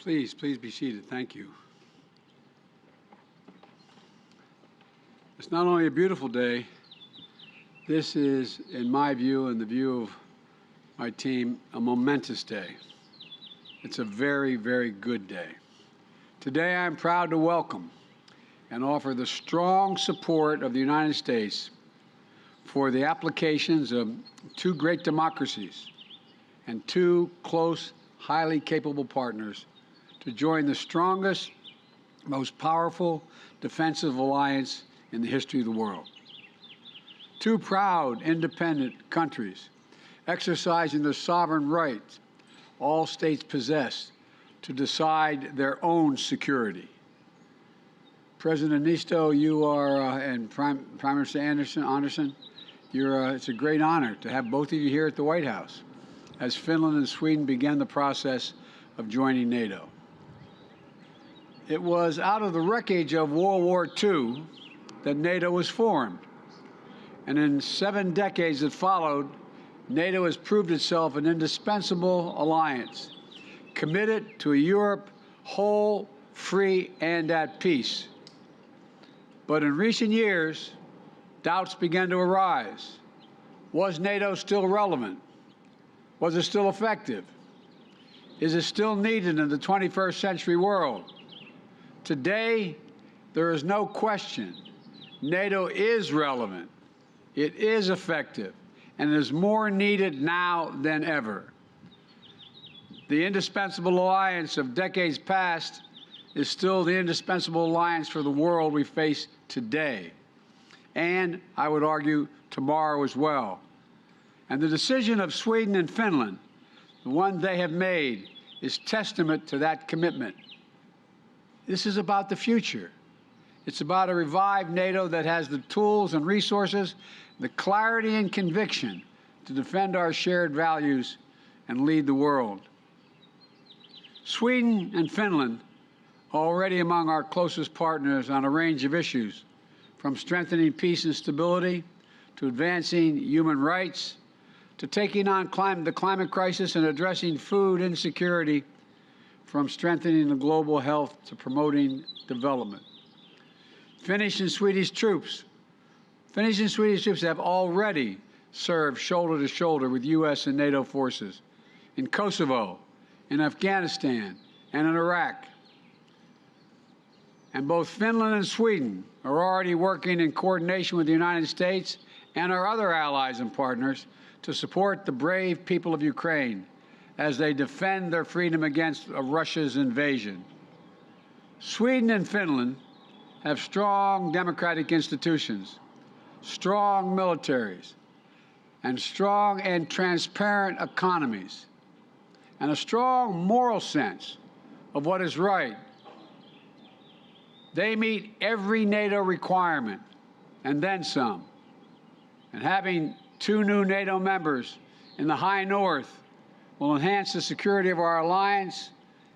Please be seated. Thank you. It's not only a beautiful day, this is, in my view and the view of my team, a momentous day. It's a very, very good day. Today, I'm proud to welcome and offer the strong support of the United States for the applications of two great democracies and two close, highly capable partners to join the strongest, most powerful defensive alliance in the history of the world. Two proud, independent countries exercising the sovereign rights all states possess to decide their own security. President Nisto, you are, and Prime Minister Anderson, it's a great honor to have both of you here at the White House as Finland and Sweden began the process of joining NATO. It was out of the wreckage of World War II that NATO was formed. And in 7 decades that followed, NATO has proved itself an indispensable alliance, committed to a Europe whole, free, and at peace. But in recent years, doubts began to arise. Was NATO still relevant? Was it still effective? Is it still needed in the 21st century world? Today, there is no question. NATO is relevant, it is effective, and it is more needed now than ever. The indispensable alliance of decades past is still the indispensable alliance for the world we face today, and I would argue tomorrow as well. And the decision of Sweden and Finland, the one they have made, is testament to that commitment. This is about the future. It's about a revived NATO that has the tools and resources, the clarity and conviction to defend our shared values and lead the world. Sweden and Finland are already among our closest partners on a range of issues, from strengthening peace and stability to advancing human rights to taking on the climate crisis and addressing food insecurity, from strengthening the global health to promoting development. Finnish and Swedish troops have already served shoulder to shoulder with U.S. and NATO forces in Kosovo, in Afghanistan, and in Iraq. And both Finland and Sweden are already working in coordination with the United States and our other allies and partners to support the brave people of Ukraine as they defend their freedom against Russia's invasion. Sweden and Finland have strong democratic institutions, strong militaries, and strong and transparent economies, and a strong moral sense of what is right. They meet every NATO requirement, and then some. And having 2 new NATO members in the High North will enhance the security of our alliance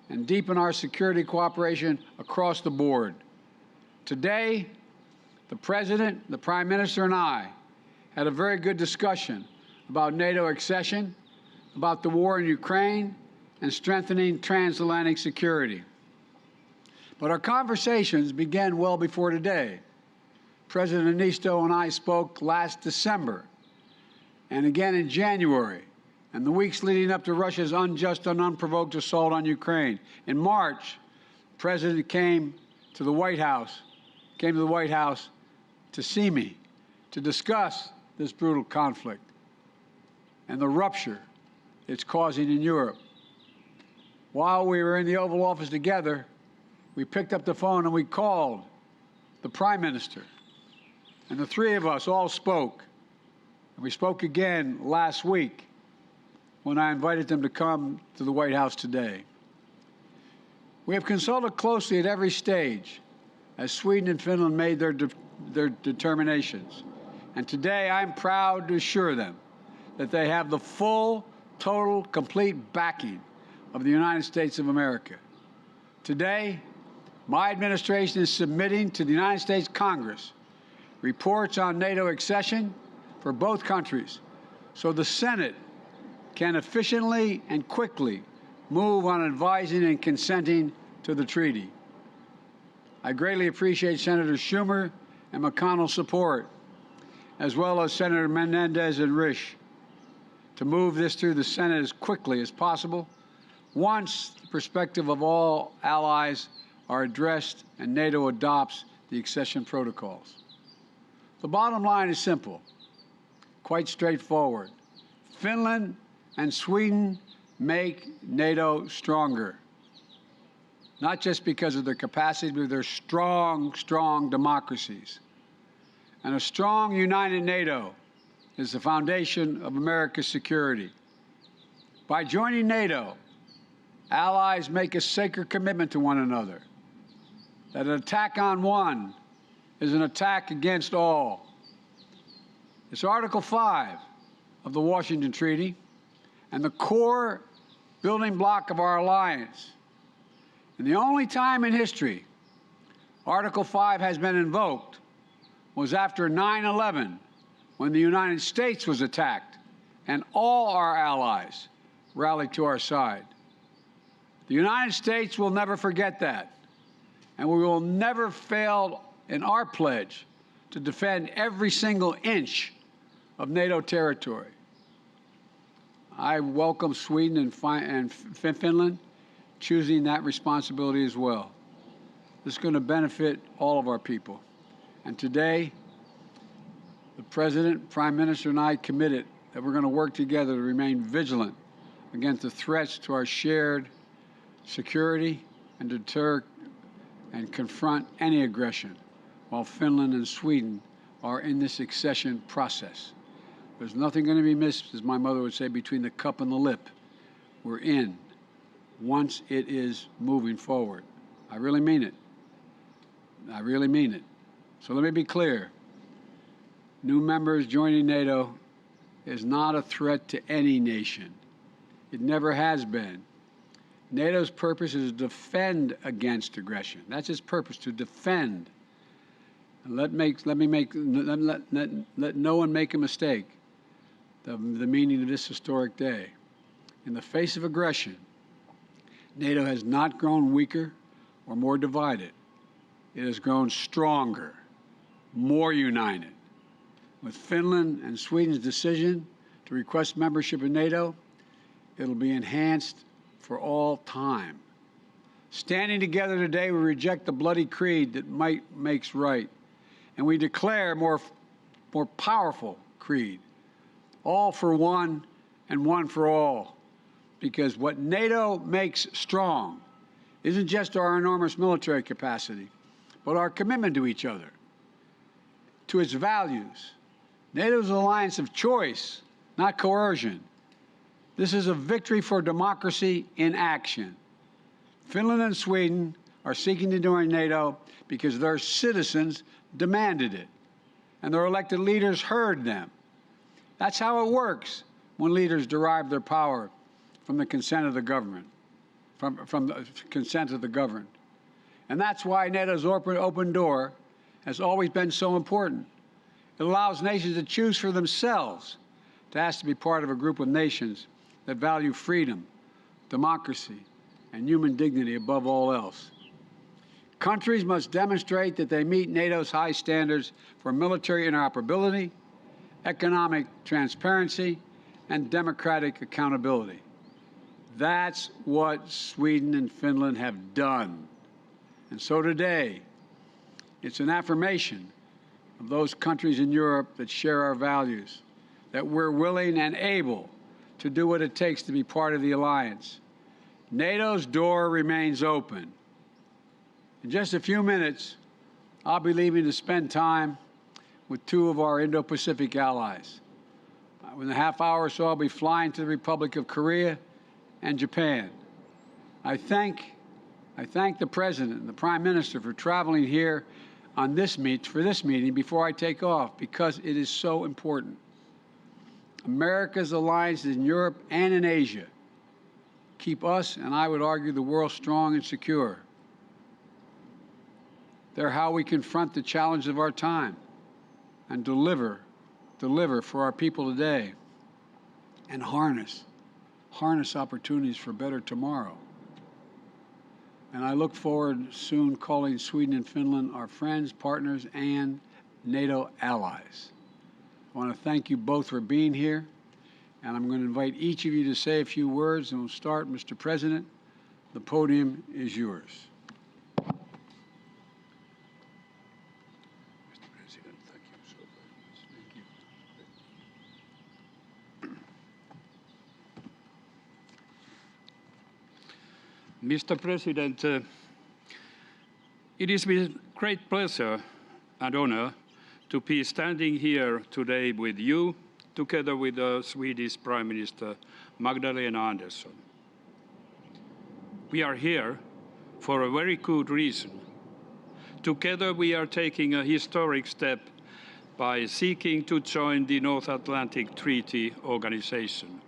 and deepen our security cooperation across the board. Today, the President, the Prime Minister, and I had a very good discussion about NATO accession, about the war in Ukraine, and strengthening transatlantic security. But our conversations began well before today. President Nisto and I spoke last December, and again in January, and the weeks leading up to Russia's unjust and unprovoked assault on Ukraine. In March, the President came to the White House to see me, to discuss this brutal conflict and the rupture it's causing in Europe. While we were in the Oval Office together, we picked up the phone and we called the Prime Minister, and the 3 of us all spoke. And we spoke again last week when I invited them to come to the White House today. We have consulted closely at every stage as Sweden and Finland made their determinations. And today I'm proud to assure them that they have the full, total, complete backing of the United States of America. Today, my administration is submitting to the United States Congress reports on NATO accession for both countries so the Senate can efficiently and quickly move on advising and consenting to the treaty. I greatly appreciate Senator Schumer and McConnell's support, as well as Senator Menendez and Risch, to move this through the Senate as quickly as possible once the perspective of all allies are addressed and NATO adopts the accession protocols. The bottom line is simple, quite straightforward. Finland and Sweden make NATO stronger, not just because of their capacity, but they're strong, strong democracies. And a strong, united NATO is the foundation of America's security. By joining NATO, allies make a sacred commitment to one another that an attack on one is an attack against all. It's Article 5 of the Washington Treaty and the core building block of our alliance. And the only time in history Article 5 has been invoked was after 9/11, when the United States was attacked and all our allies rallied to our side. The United States will never forget that, and we will never fail in our pledge to defend every single inch of NATO territory. I welcome Sweden and Finland choosing that responsibility as well. This is going to benefit all of our people. And today, the President, Prime Minister, and I committed that we're going to work together to remain vigilant against the threats to our shared security and deter and confront any aggression while Finland and Sweden are in this accession process. There's nothing going to be missed, as my mother would say, between the cup and the lip. We're in once it is moving forward. I really mean it. I really mean it. So let me be clear. New members joining NATO is not a threat to any nation. It never has been. NATO's purpose is to defend against aggression. That's its purpose, to defend. And let no one make a mistake. The meaning of this historic day. In the face of aggression, NATO has not grown weaker or more divided. It has grown stronger, more united. With Finland and Sweden's decision to request membership in NATO, it'll be enhanced for all time. Standing together today, we reject the bloody creed that might makes right, and we declare more powerful creed. All for one and one for all. Because what NATO makes strong isn't just our enormous military capacity, but our commitment to each other, to its values. NATO is an alliance of choice, not coercion. This is a victory for democracy in action. Finland and Sweden are seeking to join NATO because their citizens demanded it, and their elected leaders heard them. That's how it works when leaders derive their power from the consent of the government, from the consent of the governed. And that's why NATO's open door has always been so important. It allows nations to choose for themselves to ask to be part of a group of nations that value freedom, democracy, and human dignity above all else. Countries must demonstrate that they meet NATO's high standards for military interoperability, economic transparency, and democratic accountability. That's what Sweden and Finland have done. And so today, it's an affirmation of those countries in Europe that share our values, that we're willing and able to do what it takes to be part of the alliance. NATO's door remains open. In just a few minutes, I'll be leaving to spend time with two of our Indo-Pacific allies. In a half hour or so, I'll be flying to the Republic of Korea and Japan. I thank the President and the Prime Minister for traveling here on for this meeting before I take off, because it is so important. America's alliances in Europe and in Asia keep us, and I would argue the world, strong and secure. They're how we confront the challenge of our time and deliver for our people today, and harness harness opportunities for a better tomorrow. And I look forward soon calling Sweden and Finland our friends, partners, and NATO allies. I want to thank you both for being here, and I'm going to invite each of you to say a few words, and we'll start. Mr. President, the podium is yours. Mr. President, thank you so very much. Thank you. Mr. President, it is with great pleasure and honor to be standing here today with you, together with the Swedish Prime Minister Magdalena Andersson. We are here for a very good reason. Together we are taking a historic step by seeking to join the North Atlantic Treaty Organization.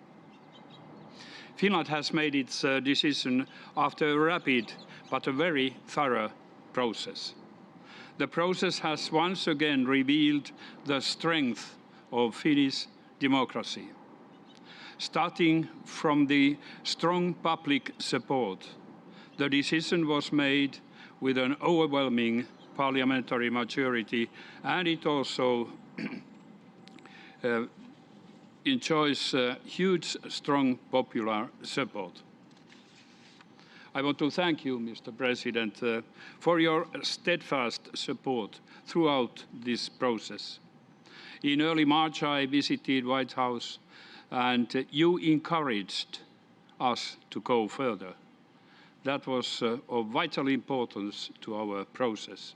Finland has made its decision after a rapid but a very thorough process. The process has once again revealed the strength of Finnish democracy. Starting from the strong public support, the decision was made with an overwhelming parliamentary majority, and it also enjoys huge, strong popular support. I want to thank you, Mr. President, for your steadfast support throughout this process. In early March, I visited White House, and you encouraged us to go further. That was of vital importance to our process.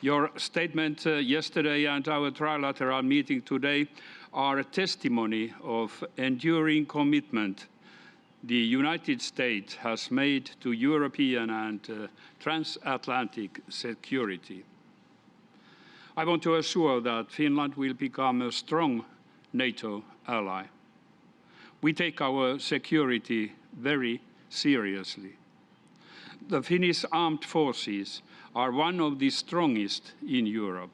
Your statement yesterday and our trilateral meeting today are a testimony of enduring commitment the United States has made to European and transatlantic security. I want to assure that Finland will become a strong NATO ally. We take our security very seriously. The Finnish armed forces are one of the strongest in Europe.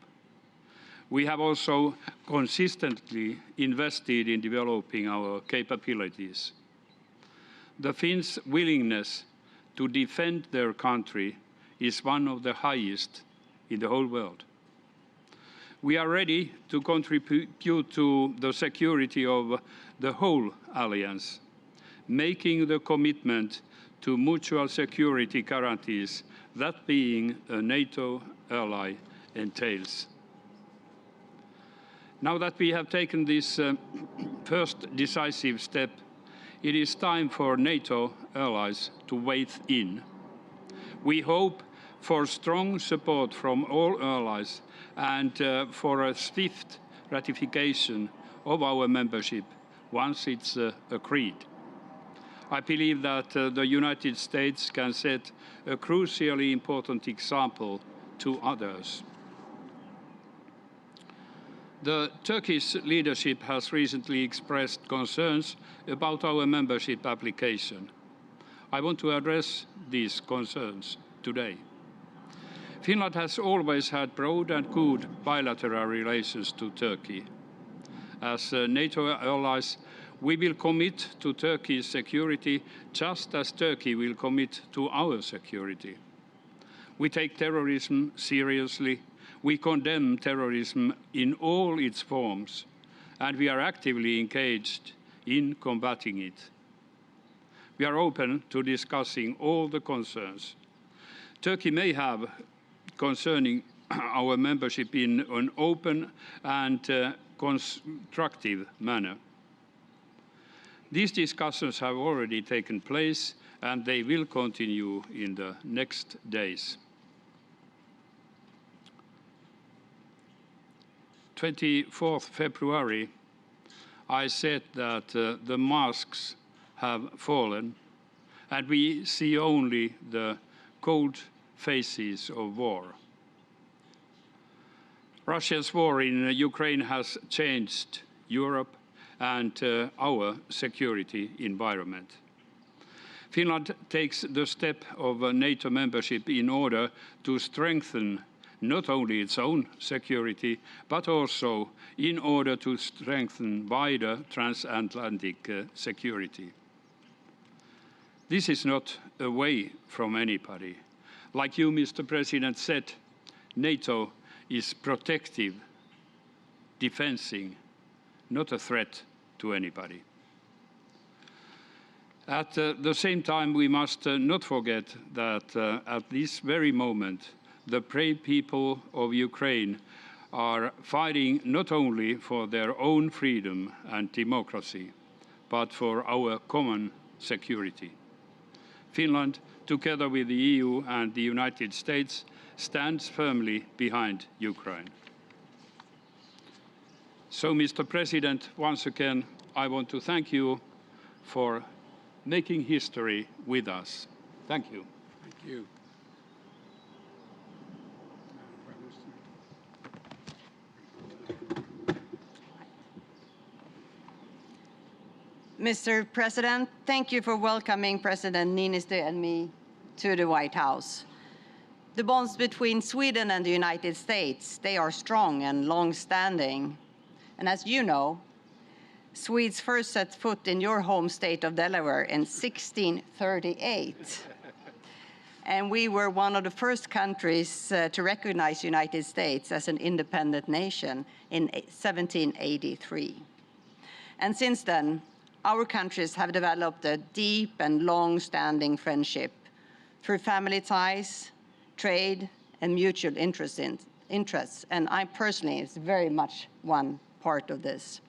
We have also consistently invested in developing our capabilities. The Finns' willingness to defend their country is one of the highest in the whole world. We are ready to contribute to the security of the whole alliance, making the commitment to mutual security guarantees that being a NATO ally entails. Now that we have taken this first decisive step, it is time for NATO allies to weigh in. We hope for strong support from all allies and for a swift ratification of our membership once it's agreed. I believe that the United States can set a crucially important example to others. The Turkish leadership has recently expressed concerns about our membership application. I want to address these concerns today. Finland has always had broad and good bilateral relations to Turkey. As NATO allies, we will commit to Turkey's security just as Turkey will commit to our security. We take terrorism seriously. We condemn terrorism in all its forms, and we are actively engaged in combating it. We are open to discussing all the concerns Turkey may have concerning our membership in an open and constructive manner. These discussions have already taken place, and they will continue in the next days. 24th February, I said that the masks have fallen, and we see only the cold faces of war. Russia's war in Ukraine has changed Europe and our security environment. Finland takes the step of NATO membership in order to strengthen not only its own security, but also in order to strengthen wider transatlantic security. This is not away from anybody. Like you, Mr. President, said, NATO is protective, defending, not a threat to anybody. At the same time, we must not forget that at this very moment, the brave people of Ukraine are fighting not only for their own freedom and democracy, but for our common security. Finland, together with the EU and the United States, stands firmly behind Ukraine. So, Mr. President, once again, I want to thank you for making history with us. Thank you. Thank you. Mr. President, thank you for welcoming President Niinistö and me to the White House. The bonds between Sweden and the United States, they are strong and long-standing. And as you know, Swedes first set foot in your home state of Delaware in 1638. And we were one of the first countries to recognize the United States as an independent nation in 1783. And since then, our countries have developed a deep and long-standing friendship through family ties, trade, and mutual interests. And I personally is very much one part of this.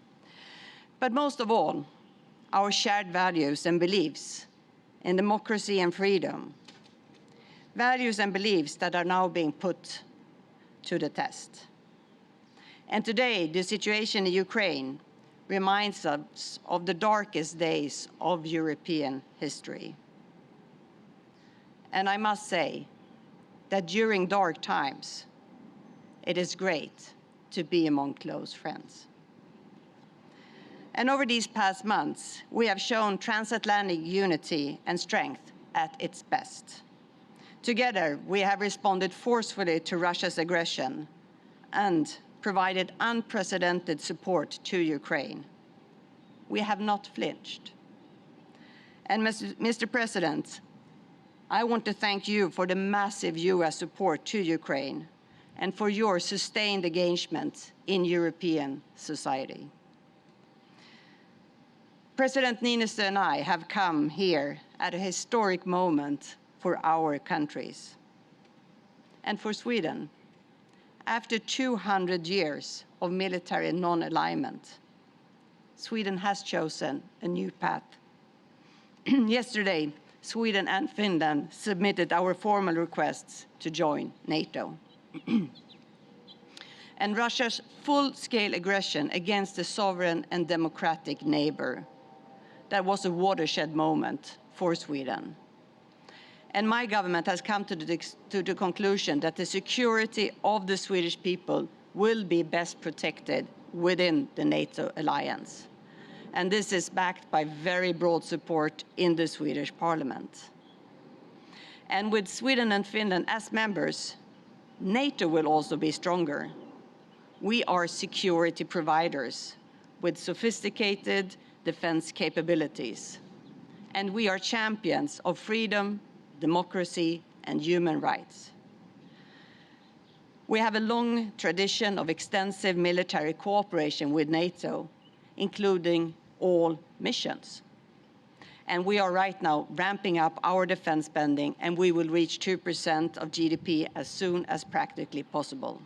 But most of all, our shared values and beliefs in democracy and freedom. Values and beliefs that are now being put to the test. And today, the situation in Ukraine reminds us of the darkest days of European history. And I must say that during dark times, it is great to be among close friends. And over these past months, we have shown transatlantic unity and strength at its best. Together, we have responded forcefully to Russia's aggression and provided unprecedented support to Ukraine. We have not flinched. And Mr. President, I want to thank you for the massive US support to Ukraine and for your sustained engagement in European society. President Niinistö and I have come here at a historic moment for our countries. And for Sweden, after 200 years of military non-alignment, Sweden has chosen a new path. Yesterday, Sweden and Finland submitted our formal requests to join NATO. And Russia's full-scale aggression against a sovereign and democratic neighbor, that was a watershed moment for Sweden. And my government has come to the conclusion that the security of the Swedish people will be best protected within the NATO alliance. And this is backed by very broad support in the Swedish parliament. And with Sweden and Finland as members, NATO will also be stronger. We are security providers with sophisticated defense capabilities. And we are champions of freedom, democracy, and human rights. We have a long tradition of extensive military cooperation with NATO, including all missions. And we are right now ramping up our defense spending, and we will reach 2% of GDP as soon as practically possible.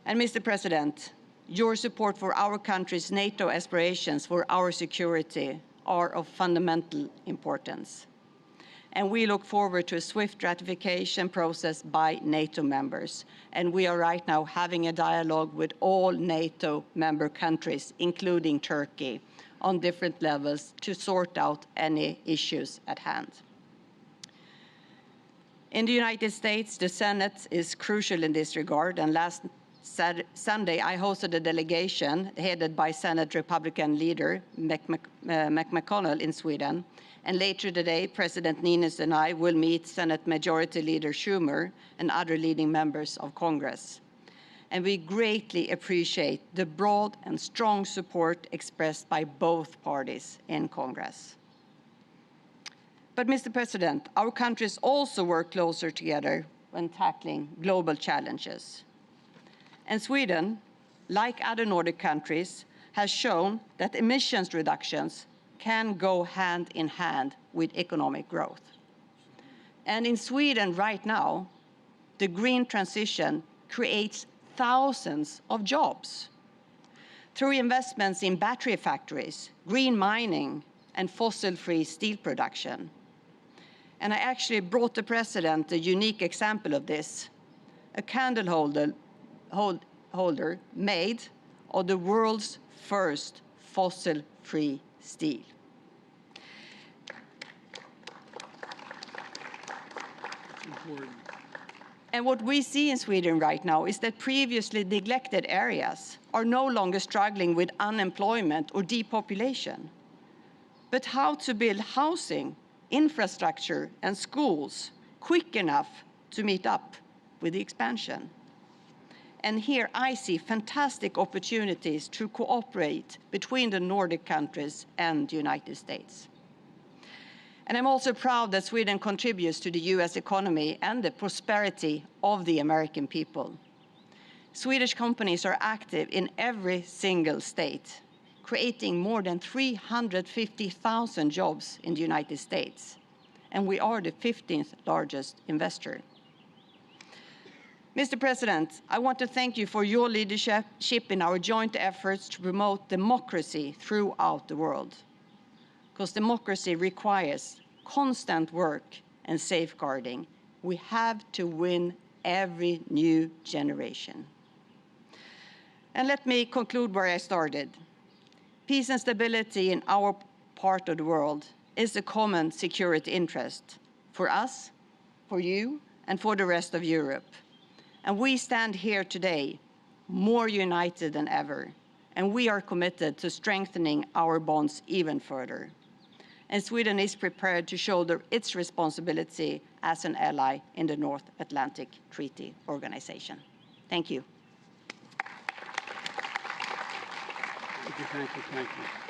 And Mr. President, your support for our country's NATO aspirations for our security are of fundamental importance. And we look forward to a swift ratification process by NATO members. And we are right now having a dialogue with all NATO member countries, including Turkey, on different levels to sort out any issues at hand. In the United States, the Senate is crucial in this regard, and last Sunday, I hosted a delegation headed by Senate Republican leader McConnell in Sweden. And later today, President Niinistö and I will meet Senate Majority Leader Schumer and other leading members of Congress. And we greatly appreciate the broad and strong support expressed by both parties in Congress. But, Mr. President, our countries also work closer together when tackling global challenges. And Sweden, like other Nordic countries, has shown that emissions reductions can go hand in hand with economic growth. And in Sweden right now, the green transition creates thousands of jobs through investments in battery factories, green mining, and fossil-free steel production. And I actually brought the President a unique example of this, a candle holder made of the world's first fossil-free steel. And what we see in Sweden right now is that previously neglected areas are no longer struggling with unemployment or depopulation, but how to build housing, infrastructure, and schools quick enough to meet up with the expansion. And here I see fantastic opportunities to cooperate between the Nordic countries and the United States. And I'm also proud that Sweden contributes to the US economy and the prosperity of the American people. Swedish companies are active in every single state, creating more than 350,000 jobs in the United States. And we are the 15th largest investor. Mr. President, I want to thank you for your leadership in our joint efforts to promote democracy throughout the world. Because democracy requires constant work and safeguarding. We have to win every new generation. And let me conclude where I started. Peace and stability in our part of the world is a common security interest for us, for you, and for the rest of Europe. And we stand here today more united than ever, and we are committed to strengthening our bonds even further. And Sweden is prepared to shoulder its responsibility as an ally in the North Atlantic Treaty Organization. Thank you. Thank you.